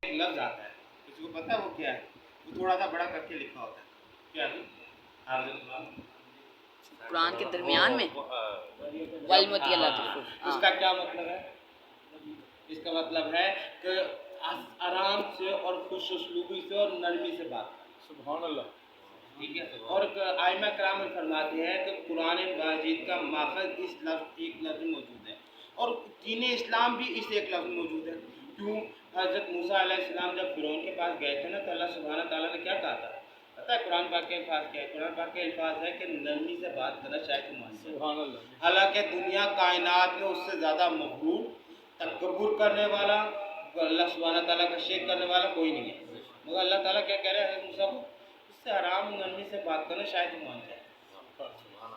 ایک لفظ آتا ہے، کسی کو پتا ہے وہ کیا ہے؟ وہ تھوڑا سا بڑا کر کے لکھا ہوتا ہے، کیا ہے؟ قرآن کے درمیان میں والمتی اللہ تفر، اس کا کیا مطلب ہے؟ اس کا مطلب ہے کہ آرام سے اور خوش اسلوبی سے اور نرمی سے بات کرنا۔ سبحان اللہ۔ ٹھیک ہے، اور ائمہ کرام فرماتے ہیں کہ قرآن مجید کا ماخذ اس لفظ ایک لفظ موجود ہے، اور دین اسلام بھی اس ایک لفظ موجود ہے۔ کیوں؟ حضرت موسیٰ علیہ السلام جب فرعون کے پاس گئے تھے نا، تو اللہ سبحانہ تعالیٰ نے کیا کہا تھا؟ پتہ ہے قرآن پاک کے الفاظ کیا ہے؟ قرآن پاک کے الفاظ ہے کہ نرمی سے بات کرنا شاید تم مان جائے۔ سبحان اللہ۔ حالانکہ دنیا کائنات میں اس سے زیادہ مغرور، تکبر کرنے والا، اللہ سبحانہ تعالیٰ کا شرک کرنے والا کوئی نہیں ہے، مگر اللہ تعالیٰ کیا کہہ رہے ہیں موسیٰ کو؟ اس سے آرام نرمی سے بات کرنا شاید تم مان جائے۔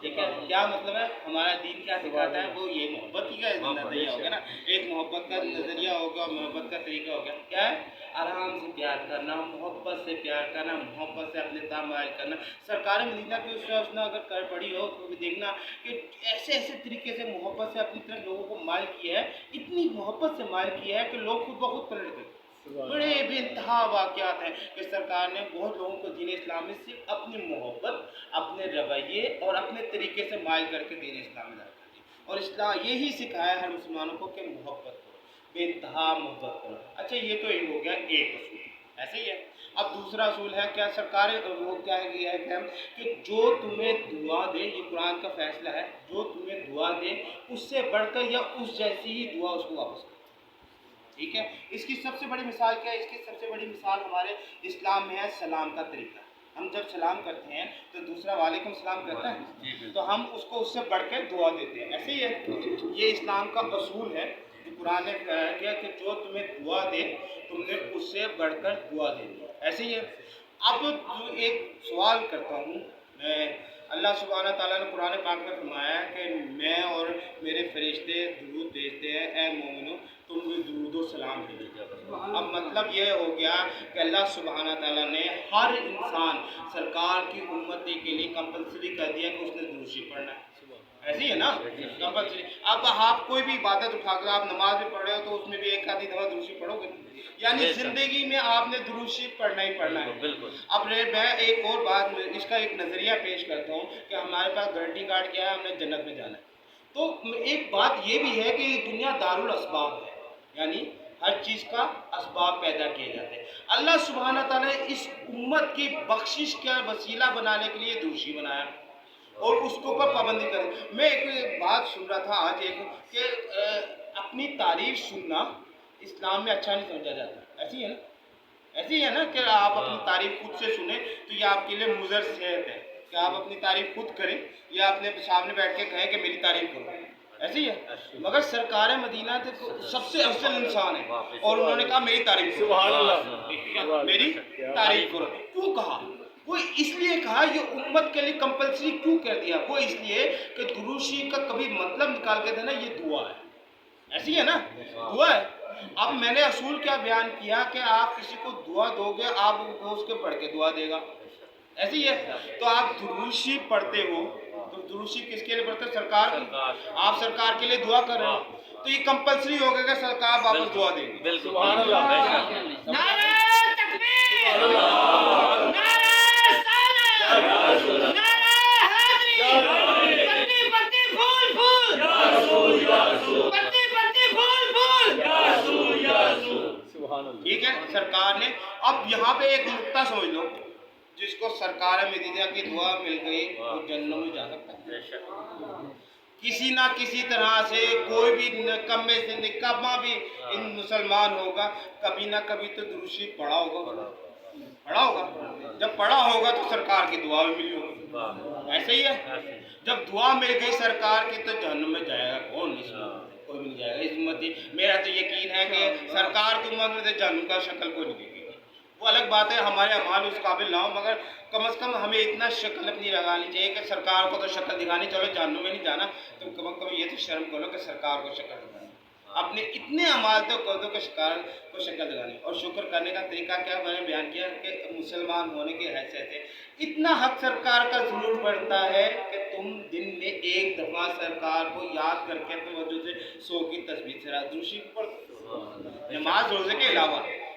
ٹھیک ہے، کیا مطلب ہے؟ ہمارا دین کیا سکھاتا ہے؟ وہ یہ محبت ہی کا نظریہ ہو گیا نا، ایک محبت کا نظریہ ہوگا، محبت کا طریقہ ہو گیا۔ کیا ہے؟ آرام سے پیار کرنا، محبت سے پیار کرنا، محبت سے اپنے تعامل کرنا۔ سرکار مدینہ کی اس نے اگر کر پڑی ہو تو دیکھنا کہ ایسے ایسے طریقے سے محبت سے اپنی طرف لوگوں کو مائل کیا ہے، اتنی محبت سے مائل کیا ہے کہ لوگ خود بخود پلٹ گئے۔ بڑے بے انتہا واقعات ہیں کہ سرکار نے بہت لوگوں کو دین اسلام میں صرف اپنی محبت، اپنے رویے اور اپنے طریقے سے مائل کر کے دین اسلام میں داخل کر دیا، اور اسلام یہی سکھایا ہر مسلمانوں کو کہ محبت کرو، بے انتہا محبت کرو۔ اچھا، یہ تو ہو گیا ایک اصول، ایسے ہی ہے۔ اب دوسرا اصول ہے کیا؟ سرکار وہ کیا ہے کہ جو تمہیں دعا دے، یہ قرآن کا فیصلہ ہے، جو تمہیں دعا دے اس سے بڑھ کر یا اس جیسی ہی دعا اس کو واپس کرو۔ ٹھیک ہے، اس کی سب سے بڑی مثال کیا ہے؟ اس کی سب سے بڑی مثال ہمارے اسلام میں ہے سلام کا طریقہ۔ ہم جب سلام کرتے ہیں تو دوسرا وعلیکم السلام کرتا ہے، تو ہم اس کو اس سے بڑھ کے دعا دیتے ہیں، ایسے ہی ہے۔ یہ اسلام کا اصول ہے کہ قرآن نے کہا کہ جو تمہیں دعا دے تم نے اس سے بڑھ کر دعا دے دی، ایسے ہی ہے۔ اب ایک سوال کرتا ہوں میں، اللہ سبحانہ تعالیٰ نے قرآن پاک میں فرمایا ہے کہ میں اور میرے فرشتے درود بھیجتے ہیں، اے مومنو تم بھی درود و سلام بھیجو۔ اب مطلب یہ ہو گیا کہ اللہ سبحانہ تعالیٰ نے ہر انسان سرکار کی امتی کے لیے کمپلسری کر دیا کہ اس نے درود شریف پڑھنا ہے، ایسے ہی ہے نا، کمپلسری۔ اب آپ کوئی بھی عبادت اٹھا کر آپ نماز بھی پڑھ رہے ہو تو اس میں بھی ایک آدھی دفعہ درود شریف پڑھو گے، یعنی زندگی میں آپ نے درود شریف پڑھنا ہی پڑھنا ہے۔ اب میں ایک اور بات، اس کا ایک نظریہ پیش کرتا ہوں کہ ہمارے پاس گارنٹی کارڈ کیا ہے، ہم نے جنت میں جانا ہے۔ تو ایک بات یہ بھی ہے کہ یہ دنیا دارالاسباب ہے، یعنی ہر چیز کا اسباب پیدا کیے جاتے ہیں۔ اللہ سبحانہ تعالیٰ نے اس امت کی بخشش کا وسیلہ بنانے کے لیے درود شریف بنایا اور اس کو اوپر پابندی کرے۔ میں ایک بات سن رہا تھا آج کہ اپنی تعریف سننا اسلام میں اچھا نہیں سمجھا جاتا، ایسی ہے نا، ایسی ہے نا کہ آپ اپنی تعریف خود سے سنیں تو یہ آپ کے لیے مضر صحت ہے کہ آپ اپنی تعریف خود کریں یا اپنے سامنے بیٹھ کے کہیں کہ میری تعریف کرو، ایسی ہے۔ مگر سرکار مدینہ سب سے افضل انسان ہے اور انہوں نے کہا میری تعریف کرو، سبحان اللہ، میری تعریف کرو۔ کیوں کہا؟ وہ اس لیے کہا، یہ امت کے لیے کمپلسری کیوں کر دیا؟ وہ اس لیے کہ درود شریف کا کبھی مطلب نکال کے دینا، یہ دعا ہے، ایسی ہے نا، دعا ہے۔ اب میں نے اصول کیا بیان کیا کہ آپ کسی کو دعا دو گے آپ اس کے پڑھ کے دعا دے گا، ایسی ہے۔ تو آپ درود شریف پڑھتے ہو تو درود شریف کس کے لیے پڑھتے ہو؟ سرکار کی، آپ سرکار کے لیے دعا کر رہے ہو تو یہ کمپلسری ہو گیا کہ سرکار واپس دعا دیں گے۔ سبحان اللہ۔ نعرہ تکبیر، نعرہ رسالت، نعرہ حیدری، پتی پتی پھول پھول، پتی پتی پھول پھول، سبحان اللہ۔ ٹھیک ہے، سرکار نے اب یہاں پہ ایک نقطہ سمجھ لو، جس کو سرکار مدینہ کی دعا مل گئی وہ جنت میں جا سکتا ہے کسی نہ کسی طرح سے۔ کوئی بھی کم میں سے نکما بھی ان مسلمان ہوگا، کبھی نہ کبھی تو درود شریف پڑھا ہوگا، پڑھا ہوگا۔ جب پڑھا ہوگا تو سرکار کی دعا بھی ملی ہوگی، ایسے ہی ہے۔ جب دعا مل گئی سرکار کی تو جہنم میں جائے گا کون؟ نہیں، کوئی بھی نہیں جائے گا۔ اس امتی، میرا تو یقین ہے کہ سرکار کی امت میں تو جہنم کا شکل کوئی نہیں دیکھے گا۔ وہ الگ بات ہے ہمارے اعمال اس قابل نہ ہو، مگر کم از کم ہمیں اتنا شکل اپنی لگانی چاہیے کہ سرکار کو تو شکل دکھانی، چلو جہنم میں نہیں جانا تو کم از کم یہ تو شرم کرو کہ سرکار کو شکل دکھانی، اپنے اتنے اعمال تو کر دو کہ سرکار کو شکل دکھانی۔ اور شکر کرنے کا طریقہ کیا میں نے بیان کیا کہ مسلمان ہونے کی حیثیت سے اتنا حق سرکار کا ضرور پڑتا ہے کہ تم دن میں ایک دفعہ سرکار کو یاد کر کے توجہ سے 100 کی تسبیح سے درود شریف پڑھو، نماز روزے کے علاوہ